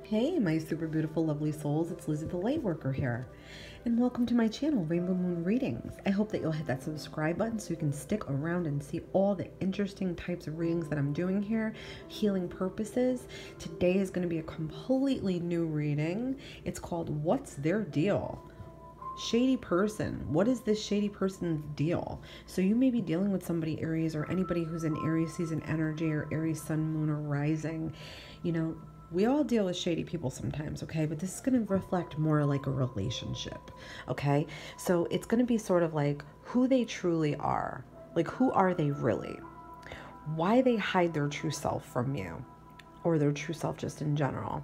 Hey, my super beautiful, lovely souls. It's Lizzie the Lightworker here. And welcome to my channel, Rainbow Moon Readings. I hope that you'll hit that subscribe button so you can stick around and see all the interesting types of readings that I'm doing here, healing purposes. Today is going to be a completely new reading. It's called What's Their Deal? Shady person. What is this shady person's deal? So you may be dealing with somebody, Aries, or anybody who's in Aries season energy or Aries sun, moon, or rising. You know, we all deal with shady people sometimes, okay? But this is going to reflect more like a relationship, okay? So it's going to be sort of like who they truly are. Like, who are they really? Why they hide their true self from you, or their true self just in general.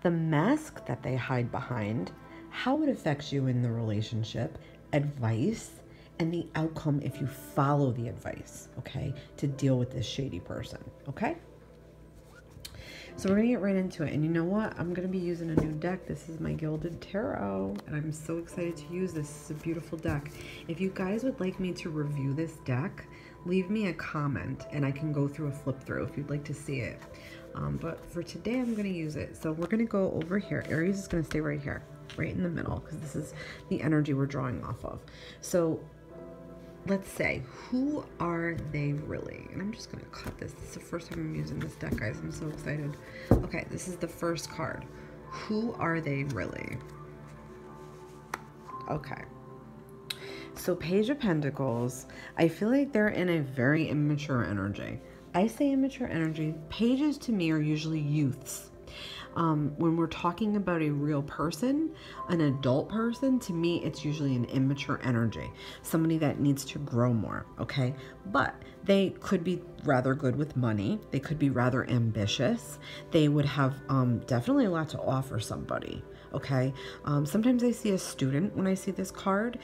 The mask that they hide behind, how it affects you in the relationship, advice, and the outcome if you follow the advice, okay, to deal with this shady person, okay? So we're going to get right into it. And you know what? I'm going to be using a new deck. This is my Gilded Tarot, and I'm so excited to use this. It's a beautiful deck. If you guys would like me to review this deck, leave me a comment, and I can go through a flip through if you'd like to see it. But for today, I'm going to use it. So we're going to go over here. Aries is going to stay right here, right in the middle, because this is the energy we're drawing off of. So let's say, who are they really? And I'm just going to cut this. This is the first time I'm using this deck, guys. I'm so excited. Okay, this is the first card. Who are they really? Okay. So Page of Pentacles, I feel like they're in a very immature energy. I say immature energy. Pages to me are usually youths. When we're talking about a real person, an adult person, to me, it's usually an immature energy, somebody that needs to grow more, okay? But they could be rather good with money. They could be rather ambitious. They would have definitely a lot to offer somebody, okay? Sometimes I see a student when I see this card,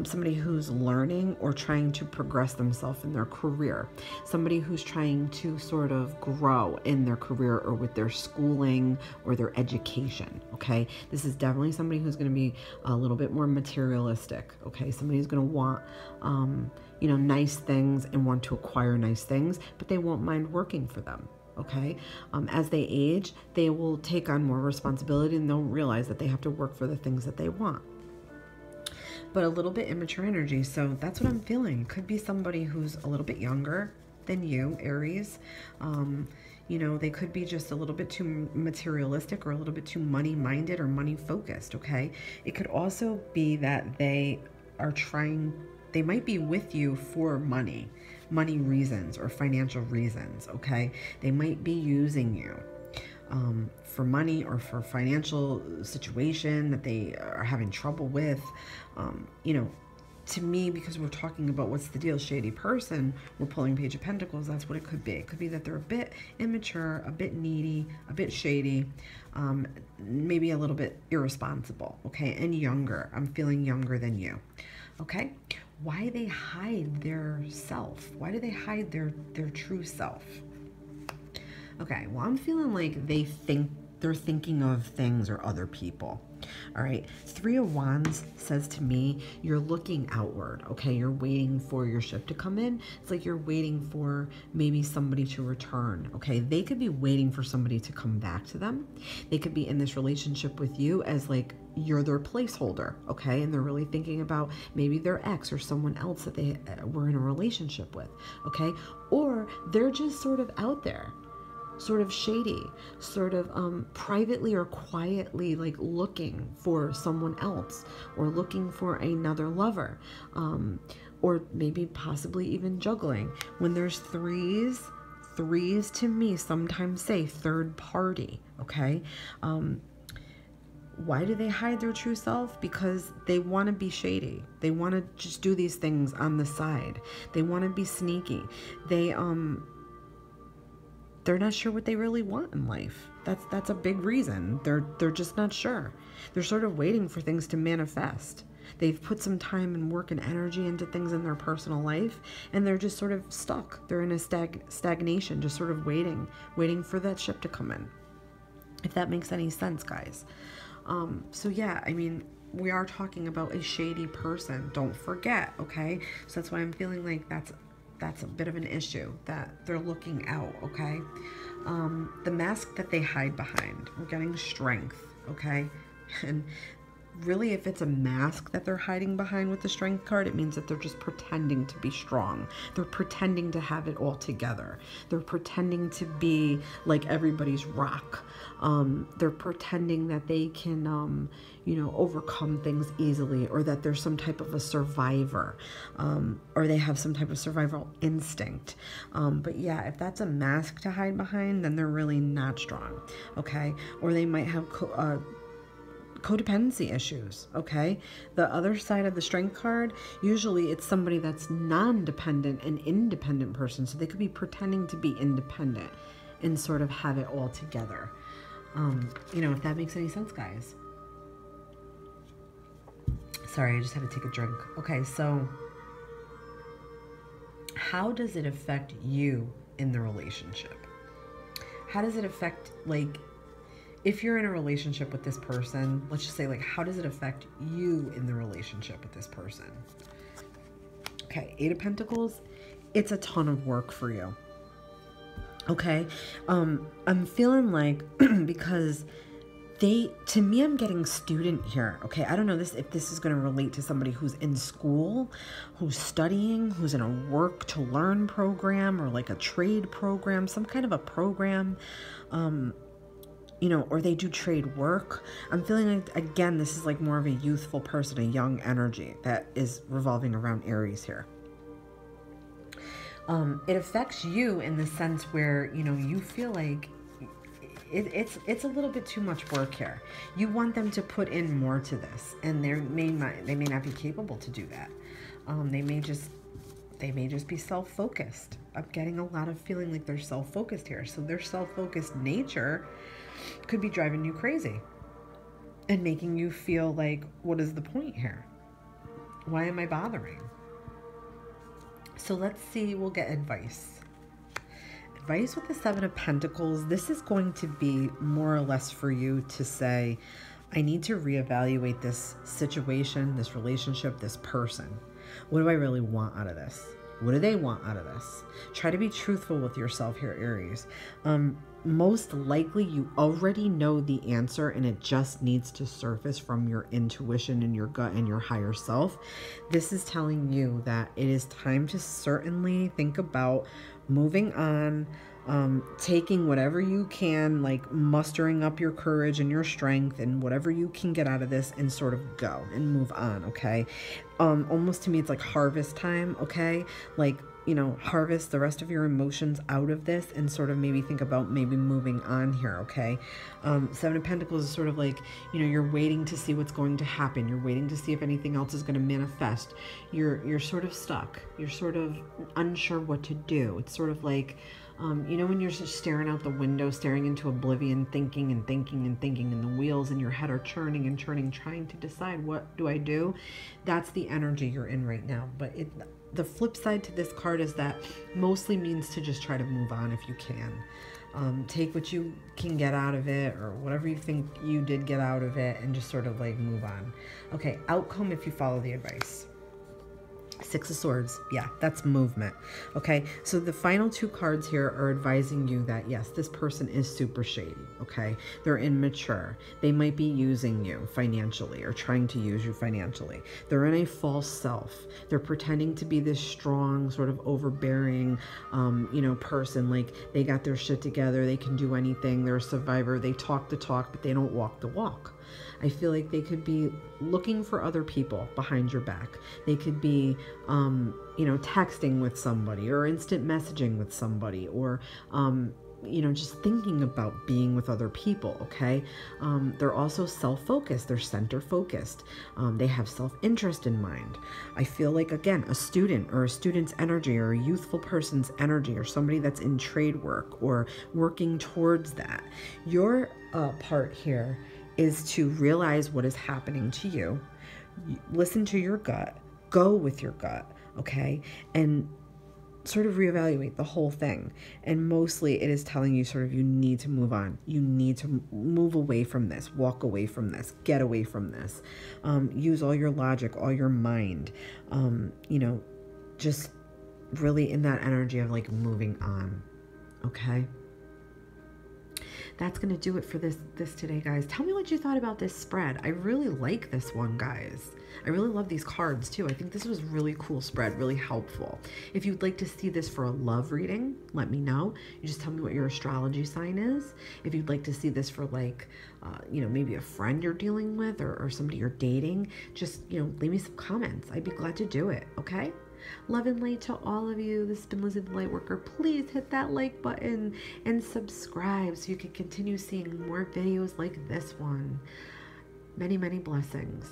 somebody who's learning or trying to progress themselves in their career, somebody who's trying to sort of grow in their career or with their schooling or their education, okay? This is definitely somebody who's going to be a little bit more materialistic, okay? Somebody who's going to want, you know, nice things and want to acquire nice things, but they won't mind working for them. Okay, as they age, they will take on more responsibility and they'll realize that they have to work for the things that they want. But a little bit immature energy, so that's what I'm feeling. Could be somebody who's a little bit younger than you, Aries. You know, they could be just a little bit too materialistic or a little bit too money-minded or money-focused, okay? It could also be that they are trying, they might be with you for money reasons or financial reasons, okay? They might be using you for money or for financial situation that they are having trouble with. You know, to me, because we're talking about what's the deal, shady person, we're pulling Page of Pentacles, that's what it could be. It could be that they're a bit immature, a bit needy, a bit shady, maybe a little bit irresponsible, okay? And younger. I'm feeling younger than you, okay? Why they hide their self? Why do they hide their true self? Okay, well, I'm feeling like they're thinking of things or other people. All right, Three of Wands says to me, you're looking outward, okay? You're waiting for your ship to come in. It's like you're waiting for maybe somebody to return, okay? They could be waiting for somebody to come back to them. They could be in this relationship with you as like you're their placeholder, okay? And they're really thinking about maybe their ex or someone else that they were in a relationship with, okay? Or they're just sort of out there, sort of shady, sort of privately or quietly, like looking for someone else or looking for another lover, or maybe possibly even juggling. When there's threes to me sometimes say third party, okay? Why do they hide their true self? Because they want to be shady. They want to just do these things on the side. They want to be sneaky. They're not sure what they really want in life. That's a big reason. They're just not sure. They're sort of waiting for things to manifest. They've put some time and work and energy into things in their personal life, and they're just sort of stuck. They're in a stagnation, just sort of waiting for that ship to come in. If that makes any sense, guys. So yeah, I mean, we are talking about a shady person. Don't forget, okay? So that's why I'm feeling like that's a bit of an issue, that they're looking out, okay? the mask that they hide behind. We're getting strength, okay? And really, if it's a mask that they're hiding behind with the strength card, it means that they're just pretending to be strong. They're pretending to have it all together. They're pretending to be like everybody's rock. They're pretending that they can, overcome things easily, or that they're some type of a survivor, or they have some type of survival instinct. But yeah, if that's a mask to hide behind, then they're really not strong, okay? Or they might have codependency issues, okay? The other side of the strength card, usually it's somebody that's non-dependent, an independent person. So they could be pretending to be independent and sort of have it all together. If that makes any sense, guys. Sorry, I just had to take a drink. Okay, so how does it affect you in the relationship? How does it affect, like, if you're in a relationship with this person, let's just say, like, how does it affect you in the relationship with this person? Okay, 8 of Pentacles, it's a ton of work for you. Okay, I'm feeling like, because to me, I'm getting student here. Okay, I don't know if this is going to relate to somebody who's in school, who's studying, who's in a work to learn program, or like a trade program, some kind of a program, or they do trade work. I'm feeling like, again, this is like more of a youthful person, a young energy that is revolving around Aries here. It affects you in the sense where, you feel like it's a little bit too much work here. You want them to put in more to this, and they may not be capable to do that. They may just be self-focused. I'm getting a lot of feeling like they're self-focused here. So their self-focused nature could be driving you crazy and making you feel like, what is the point here? Why am I bothering? So let's see, we'll get advice. Advice with the 7 of Pentacles. This is going to be more or less for you to say, I need to reevaluate this situation, this relationship, this person. What do I really want out of this? What do they want out of this? Try to be truthful with yourself here, Aries. Most likely you already know the answer, and it just needs to surface from your intuition and your gut and your higher self. This is telling you that it is time to certainly think about moving on, taking whatever you can, like mustering up your courage and your strength and whatever you can get out of this, and sort of go and move on, okay? Almost to me, it's like harvest time, okay? Like, harvest the rest of your emotions out of this and sort of maybe think about maybe moving on here, okay? 7 of Pentacles is sort of like, you're waiting to see what's going to happen. You're waiting to see if anything else is going to manifest. You're sort of stuck. You're sort of unsure what to do. It's sort of like, when you're just staring out the window, staring into oblivion, thinking and thinking and thinking, and the wheels in your head are churning and churning, trying to decide, what do I do? That's the energy you're in right now. But the flip side to this card is that mostly means to just try to move on if you can. Take what you can get out of it, or whatever you think you did get out of it, and just sort of like move on. Okay, outcome if you follow the advice. 6 of Swords. Yeah, that's movement. Okay, so the final 2 cards here are advising you that, yes, this person is super shady. Okay, they're immature. They might be using you financially, or trying to use you financially. They're in a false self. They're pretending to be this strong, sort of overbearing, person. Like, they got their shit together. They can do anything. They're a survivor. They talk the talk, but they don't walk the walk. I feel like they could be looking for other people behind your back. They could be, texting with somebody, or instant messaging with somebody, or, just thinking about being with other people, okay? They're also self-focused. They're center-focused. They have self-interest in mind. I feel like, again, a student, or a student's energy, or a youthful person's energy, or somebody that's in trade work or working towards that. Your part here is to realize what is happening to you, listen to your gut, go with your gut, okay? And sort of reevaluate the whole thing. And mostly it is telling you sort of, you need to move on. You need to move away from this, walk away from this, get away from this. Use all your logic, all your mind, just really in that energy of like moving on, okay? that's going to do it for this today, guys. Tell me what you thought about this spread. I really like this one, guys. I really love these cards too. I think this was really cool spread, really helpful. If you'd like to see this for a love reading, let me know. You just tell me what your astrology sign is. If you'd like to see this for like, you know, maybe a friend you're dealing with, or somebody you're dating, just, you know, leave me some comments. I'd be glad to do it, okay? Love and light to all of you. This has been Lizzie the Lightworker. Please hit that like button and subscribe so you can continue seeing more videos like this one. Many, many blessings.